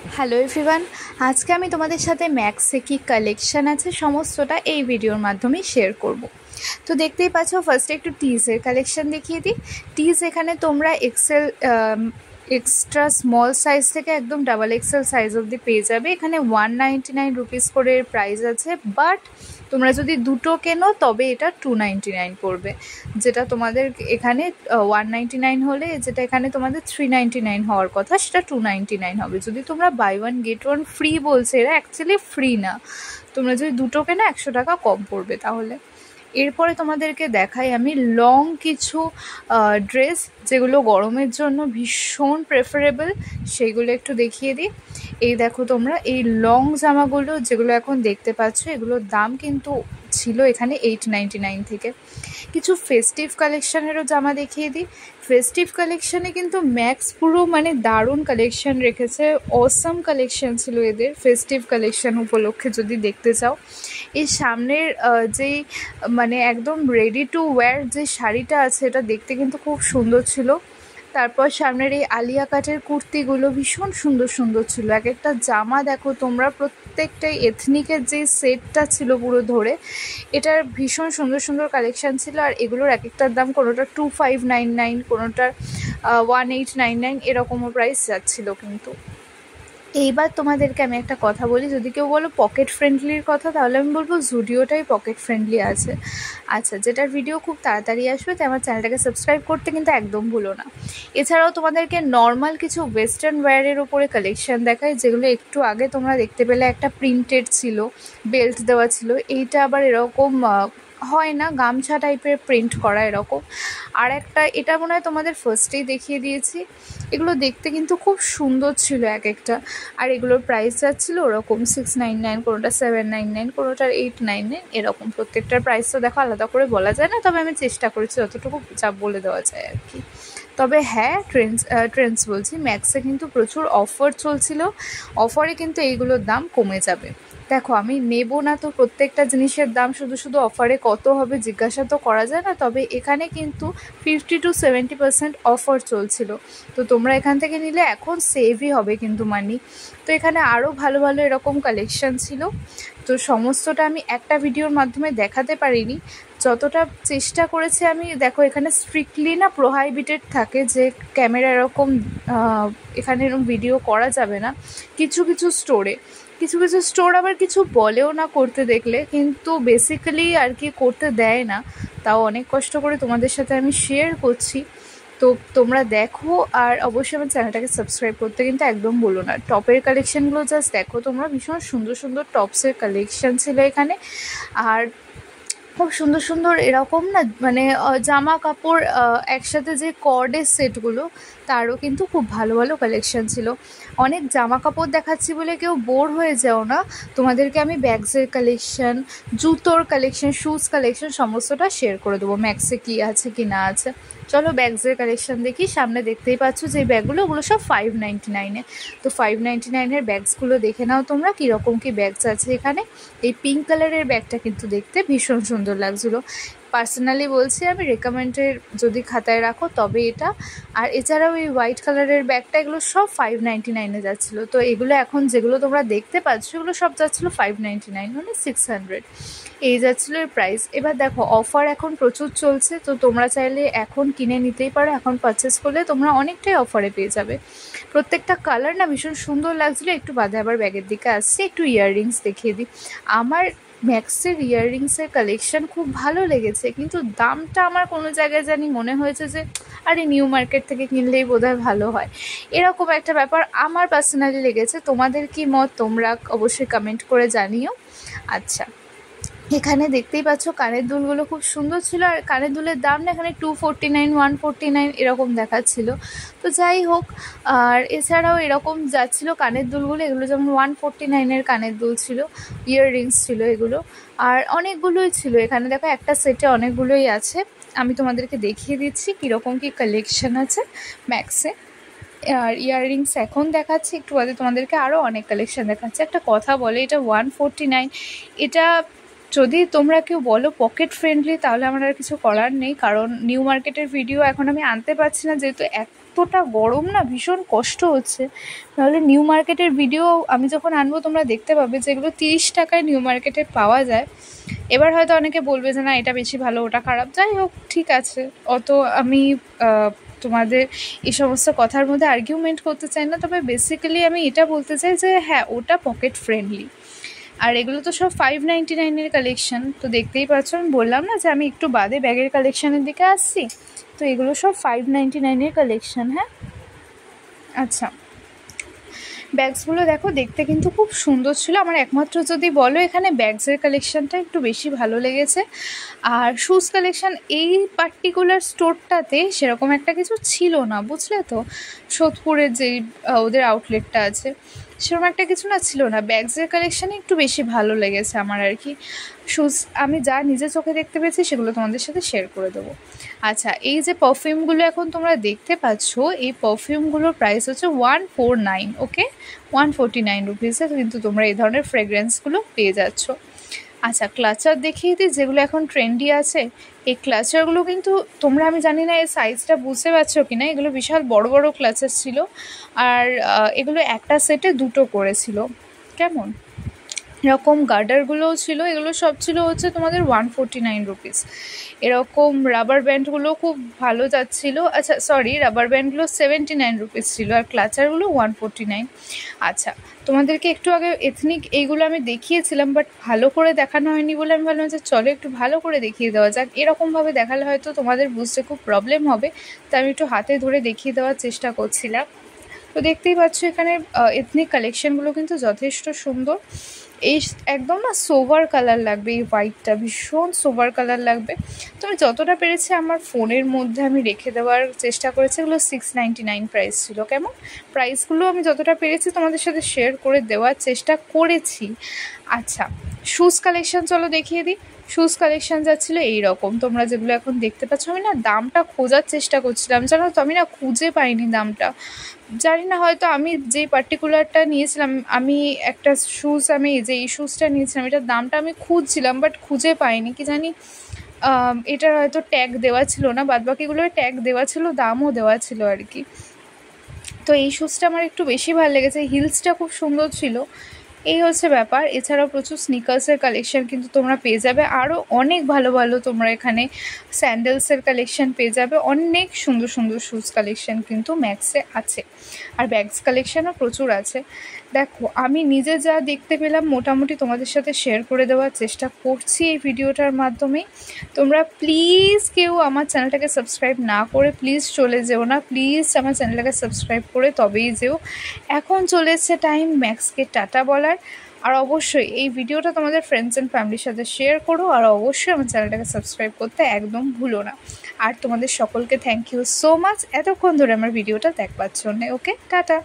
Hello everyone, আজকে আমি তোমাদের সাথে ম্যাক্সে কি কালেকশন আছে সমস্তটা এই ভিডিওর মাধ্যমে শেয়ার করব। তো দেখতেই পাচ্ছ, ফার্স্টে একটু টিজের কালেকশন দেখিয়ে দিই। টিজ এখানে তোমরা এক্সট্রা স্মল সাইজ থেকে একদম ডাবল এক্সেল সাইজ অবধি পেয়ে যাবে। এখানে 199 রুপিস করে প্রাইস আছে, বাট তোমরা যদি দুটো কেনো তবে এটা 299 পড়বে। যেটা তোমাদের এখানে 199 হলে যেটা এখানে তোমাদের 399 হওয়ার কথা সেটা 299 হবে। যদি তোমরা buy one get one free বলছে, এরা অ্যাকচুয়ালি ফ্রি না। তোমরা যদি দুটো কেনো 100 টাকা কম পড়বে তাহলে। এরপরে তোমাদেরকে দেখাই আমি লং কিছু ড্রেস যেগুলো গরমের জন্য ভীষণ প্রেফারেবল, সেইগুলো একটু দেখিয়ে দিই। এই দেখো তোমরা এই লং জামাগুলো যেগুলো এখন দেখতে পাচ্ছ, এগুলোর দাম কিন্তু ছিল এখানে 899 থেকে। কিছু ফেস্টিভ কালেকশানেরও জামা দেখিয়ে দিই। ফেস্টিভ কালেকশানে কিন্তু ম্যাক্স পুরো মানে দারুণ কালেকশান রেখেছে, অসাম কালেকশান ছিল এদের ফেস্টিভ কালেকশান উপলক্ষে যদি দেখতে চাও। এই সামনের যেই মানে একদম রেডি টু ওয়্যার যে শাড়িটা আছে, এটা দেখতে কিন্তু খুব সুন্দর ছিল। তারপর সামনের এই আলিয়া কাটের কুর্তিগুলো ভীষণ সুন্দর সুন্দর ছিল। এক একটা জামা দেখো তোমরা, প্রত্যেকটাই এথনিকের যে সেটটা ছিল পুরো ধরে, এটার ভীষণ সুন্দর সুন্দর কালেকশান ছিল। আর এগুলোর এক একটার দাম কোনোটা 2599, কোনোটার 1899 এরকমও প্রাইস যাচ্ছিলো কিন্তু। এইবার তোমাদেরকে আমি একটা কথা বলি, যদি কেউ বলো পকেট ফ্রেন্ডলির কথা, তাহলে আমি বলবো জুডিওটাই পকেট ফ্রেন্ডলি আছে। আচ্ছা, যেটার ভিডিও খুব তাড়াতাড়ি আসবে, তাই আমার চ্যানেলটাকে সাবস্ক্রাইব করতে কিন্তু একদম ভুলো না। এছাড়াও তোমাদেরকে নর্মাল কিছু ওয়েস্টার্ন ওয়্যারের ওপরে কালেকশান দেখায়, যেগুলো একটু আগে তোমরা দেখতে পেলে একটা প্রিন্টেড ছিল, বেল্ট দেওয়া ছিল। এইটা আবার এরকম হয় না, গামছা টাইপের প্রিন্ট করা এরকম। আর একটা, এটা মনে হয় তোমাদের ফার্স্টেই দেখিয়ে দিয়েছি। এগুলো দেখতে কিন্তু খুব সুন্দর ছিল এক একটা। আর এগুলোর প্রাইস যাচ্ছিল ওরকম 699, কোনোটা 799, কোনোটার 899 এরকম। প্রত্যেকটার প্রাইস তো দেখো আলাদা করে বলা যায় না, তবে আমি চেষ্টা করেছি যতটুকু যা বলে দেওয়া যায় আর কি। তবে হ্যাঁ, ট্রেন্ডস বলছি, ম্যাক্সে কিন্তু প্রচুর অফার চলছিল। অফারে কিন্তু এইগুলোর দাম কমে যাবে। দেখো আমি নেব না তো প্রত্যেকটা জিনিসের দাম শুধু শুধু অফারে কত হবে জিজ্ঞাসা তো করা যায় না, তবে এখানে কিন্তু 50 to 70% অফার চলছিল। তো তোমরা এখান থেকে নিলে এখন সেভই হবে কিন্তু মানি। তো এখানে আরও ভালো ভালো এরকম কালেকশান ছিল। তো সমস্তটা আমি একটা ভিডিওর মাধ্যমে দেখাতে পারিনি, যতটা চেষ্টা করেছি আমি। দেখো এখানে স্ট্রিক্টলি না প্রোহাইবিটেড থাকে যে ক্যামেরা এরকম এখানে এরকম ভিডিও করা যাবে না। কিছু কিছু স্টোর আবার কিছু বলেও না করতে দেখলে, কিন্তু বেসিক্যালি আর কি করতে দেয় না। তাও অনেক কষ্ট করে তোমাদের সাথে আমি শেয়ার করছি। তো তোমরা দেখো, আর অবশ্যই আমার চ্যানেলটাকে সাবস্ক্রাইব করতে কিন্তু একদম বলো না। টপের কালেকশানগুলো জাস্ট দেখো তোমরা, ভীষণ সুন্দর সুন্দর টপসের কালেকশান ছিল এখানে। আর খুব সুন্দর সুন্দর এরকম না মানে জামা কাপড় একসাথে যে কর্ডের সেটগুলো, তারও কিন্তু খুব ভালো ভালো কালেকশান ছিল। অনেক জামা কাপড় দেখাচ্ছি বলে কেউ বোর হয়ে যাও না, তোমাদেরকে আমি ব্যাগসের কালেকশান, জুতোর কালেকশান, শুজ কালেকশান সমস্তটা শেয়ার করে দেবো ম্যাক্সে কী আছে কি না আছে। চলো ব্যাগসের কালেকশান দেখি। সামনে দেখতেই পাচ্ছ যে ব্যাগগুলো, ওগুলো সব 599-এ। তো 599-এর ব্যাগসগুলো দেখে নাও তোমরা কীরকম কী ব্যাগস আছে এখানে। এই পিঙ্ক কালারের ব্যাগটা কিন্তু দেখতে ভীষণ সুন্দর লাগছিলো। পার্সোনালি বলছি আমি, রেকমেন্ডের যদি খাতায় রাখো তবে এটা। আর এছাড়াও এই হোয়াইট কালারের ব্যাগটা, এগুলো সব 599-এ যাচ্ছিলো। তো এগুলো এখন যেগুলো তোমরা দেখতে পাচ্ছ, এগুলো সব যাচ্ছিলো 599, মানে 600 এই যাচ্ছিলো এর প্রাইস। এবার দেখো অফার এখন প্রচুর চলছে, তো তোমরা চাইলে এখন কিনে নিতেই পারো। এখন পারচেস করলে তোমরা অনেকটাই অফারে পেয়ে যাবে। প্রত্যেকটা কালার না ভীষণ সুন্দর লাগছিলো। একটু বাদে আবার ব্যাগের দিকে আসছি, একটু ইয়াররিংস দেখিয়ে দিই। আমার ম্যাক্সের ইয়াররিংসের কালেকশান খুব ভালো লেগেছে, কিন্তু দামটা আমার কোনো জায়গায় জানি মনে হয়েছে যে আরে নিউ মার্কেট থেকে কিনলেই বোধহয় ভালো হয়, এরকম একটা ব্যাপার আমার পার্সোনালি লেগেছে। তোমাদের কি মত তোমরা অবশ্যই কমেন্ট করে জানিও। আচ্ছা, এখানে দেখতেই পাচ্ছ কানের দুলগুলো খুব সুন্দর ছিল। আর কানের দুলের দাম না এখানে 249, 149 এরকম দেখাচ্ছিল। তো যাই হোক, আর এছাড়াও এরকম যাচ্ছিল কানের দুলগুলো, এগুলো যেমন 149-এর কানের দুল ছিল, ইয়াররিংস ছিল এগুলো। আর অনেকগুলোই ছিল এখানে, দেখো একটা সেটে অনেকগুলোই আছে। আমি তোমাদেরকে দেখিয়ে দিচ্ছি কীরকম কী কালেকশান আছে ম্যাক্সে। আর ইয়াররিংস এখন দেখাচ্ছি, একটু বাদে তোমাদেরকে আরও অনেক কালেকশান দেখাচ্ছে। একটা কথা বলে, এটা 149, এটা যদি তোমরা কেউ বলো পকেট ফ্রেন্ডলি, তাহলে আমার আর কিছু করার নেই, কারণ নিউ মার্কেটের ভিডিও এখন আমি আনতে পারছি না, যেহেতু এত এতটা গরম না, ভীষণ কষ্ট হচ্ছে। নাহলে নিউ মার্কেটের ভিডিও আমি যখন আনবো তোমরা দেখতে পাবে যেগুলো 30 টাকায় নিউ মার্কেটে পাওয়া যায়। এবার হয়তো অনেকে বলবে যে না এটা বেশি ভালো ওটা খারাপ, যাই হোক ঠিক আছে, অত আমি তোমাদের এই সমস্ত কথার মধ্যে আর্গুমেন্ট করতে চাই না। তবে বেসিক্যালি আমি এটা বলতে চাই যে হ্যাঁ ওটা পকেট ফ্রেন্ডলি। আর এগুলো তো সব 599-এর কালেকশন। তো দেখতেই পাচ্ছ, আমি বললাম না যে আমি একটু বাদে ব্যাগের কালেকশানের দিকে আসছি। তো এগুলো সব 599-এর কালেকশন। হ্যাঁ আচ্ছা, ব্যাগসগুলো দেখো দেখতে কিন্তু খুব সুন্দর ছিল। আমার একমাত্র যদি বলো এখানে ব্যাগসের কালেকশানটা একটু বেশি ভালো লেগেছে। আর শুজ কালেকশান এই পার্টিকুলার স্টোরটাতে সেরকম একটা কিছু ছিল না, বুঝলে তো। সোদপুরের যেই ওদের আউটলেটটা আছে সেরকম একটা কিছু না ছিল না। ব্যাগসের কালেকশানে একটু বেশি ভালো লেগেছে আমার আর কি। শুজ আমি যা নিজের চোখে দেখতে পেয়েছি সেগুলো তোমাদের সাথে শেয়ার করে দেবো। আচ্ছা, এই যে পারফিউমগুলো এখন তোমরা দেখতে পাচ্ছ, এই পারফিউমগুলোর প্রাইস হচ্ছে 149, ওকে, 149 রুপিসে কিন্তু তোমরা এই ধরনের ফ্রেগরেন্সগুলো পেয়ে যাচ্ছ। আচ্ছা, ক্লাচার দেখিয়ে দিই যেগুলো এখন ট্রেন্ডি আছে। এই ক্লাচারগুলো কিন্তু তোমরা, আমি জানি না এর সাইজটা বুঝতে পারছো কি না, এগুলো বিশাল বড় বড় ক্লাচার ছিল। আর এগুলো একটা সেটে দুটো করেছিল, কেমন এরকম গার্ডারগুলোও ছিল। এগুলো সব ছিল হচ্ছে তোমাদের 149 রুপিস। এরকম রাবার ব্যান্ডগুলো খুব ভালো যাচ্ছিলো। আচ্ছা সরি, রাবার ব্যান্ডগুলো 79 রুপিস ছিল, আর ক্লাচারগুলো 149। আচ্ছা, তোমাদেরকে একটু আগে এথনিক এইগুলো আমি দেখিয়েছিলাম, বাট ভালো করে দেখানো হয়নি বলে আমি ভাবলাম যে চলো একটু ভালো করে দেখিয়ে দেওয়া যাক। এরকমভাবে দেখালে হয়তো তোমাদের বুঝতে খুব প্রবলেম হবে, তাই আমি একটু হাতে ধরে দেখিয়ে দেওয়ার চেষ্টা করছিলাম। তো দেখতেই পাচ্ছ এখানে এথনিক কালেকশানগুলো কিন্তু যথেষ্ট সুন্দর। এই একদম না সোভার কালার লাগবে, এই হোয়াইটটা ভীষণ সোভার কালার লাগবে। তো আমি যতটা পেরেছি আমার ফোনের মধ্যে আমি রেখে দেওয়ার চেষ্টা করেছি। এগুলো 699 প্রাইস ছিল, কেমন প্রাইসগুলো আমি যতটা পেরেছি তোমাদের সাথে শেয়ার করে দেওয়ার চেষ্টা করেছি। আচ্ছা, শুজ কালেকশান চলো দেখিয়ে দিই। শুজ কালেকশান যাচ্ছিলো এইরকম, তোমরা যেগুলো এখন দেখতে পাচ্ছ। আমি না দামটা খোঁজার চেষ্টা করছিলাম, জানো তো আমি না খুঁজে পাইনি দামটা। জানি না, হয়তো আমি যেই পার্টিকুলারটা নিয়েছিলাম, আমি একটা শুজ, আমি যে এই শুজটা নিয়েছিলাম এটার দামটা আমি খুঁজছিলাম বাট খুঁজে পাইনি, কি জানি এটার হয়তো ট্যাগ দেওয়া ছিল না, বাদবাকিগুলোর ট্যাগ দেওয়া ছিল, দামও দেওয়া ছিল আর কি। তো এই শুজটা আমার একটু বেশি ভালো লেগেছে, হিলসটা খুব সুন্দর ছিল। এই হচ্ছে ব্যাপার। এছাড়াও প্রচুর স্নিকার্সের কালেকশান কিন্তু তোমরা পেয়ে যাবে, আরও অনেক ভালো ভালো তোমরা এখানে স্যান্ডেলসের কালেকশান পেয়ে যাবে, অনেক সুন্দর সুন্দর শুজ কালেকশান কিন্তু ম্যাক্সে আছে। আর ব্যাগস কালেকশানও প্রচুর আছে। দেখো আমি নিজে যা দেখতে পেলাম মোটামুটি তোমাদের সাথে শেয়ার করে দেওয়ার চেষ্টা করছি এই ভিডিওটার মাধ্যমে। তোমরা প্লিজ কেউ আমার চ্যানেলটাকে সাবস্ক্রাইব না করে প্লিজ চলে যেও না, প্লিজ আমার চ্যানেলটাকে সাবস্ক্রাইব করে তবেই যেও। এখন চলে এসছে টাইম ম্যাক্সকে টাটা বলার। আর অবশ্যই এই ভিডিওটা তোমাদের ফ্রেন্ডস অ্যান্ড ফ্যামিলির সাথে শেয়ার করো, আর অবশ্যই আমার চ্যানেলটাকে সাবস্ক্রাইব করতে একদম ভুলো না। আর তোমাদের সকলকে থ্যাংক ইউ সো মাচ এতক্ষণ ধরে আমার ভিডিওটা দেখবার জন্য। ওকে, টাটা।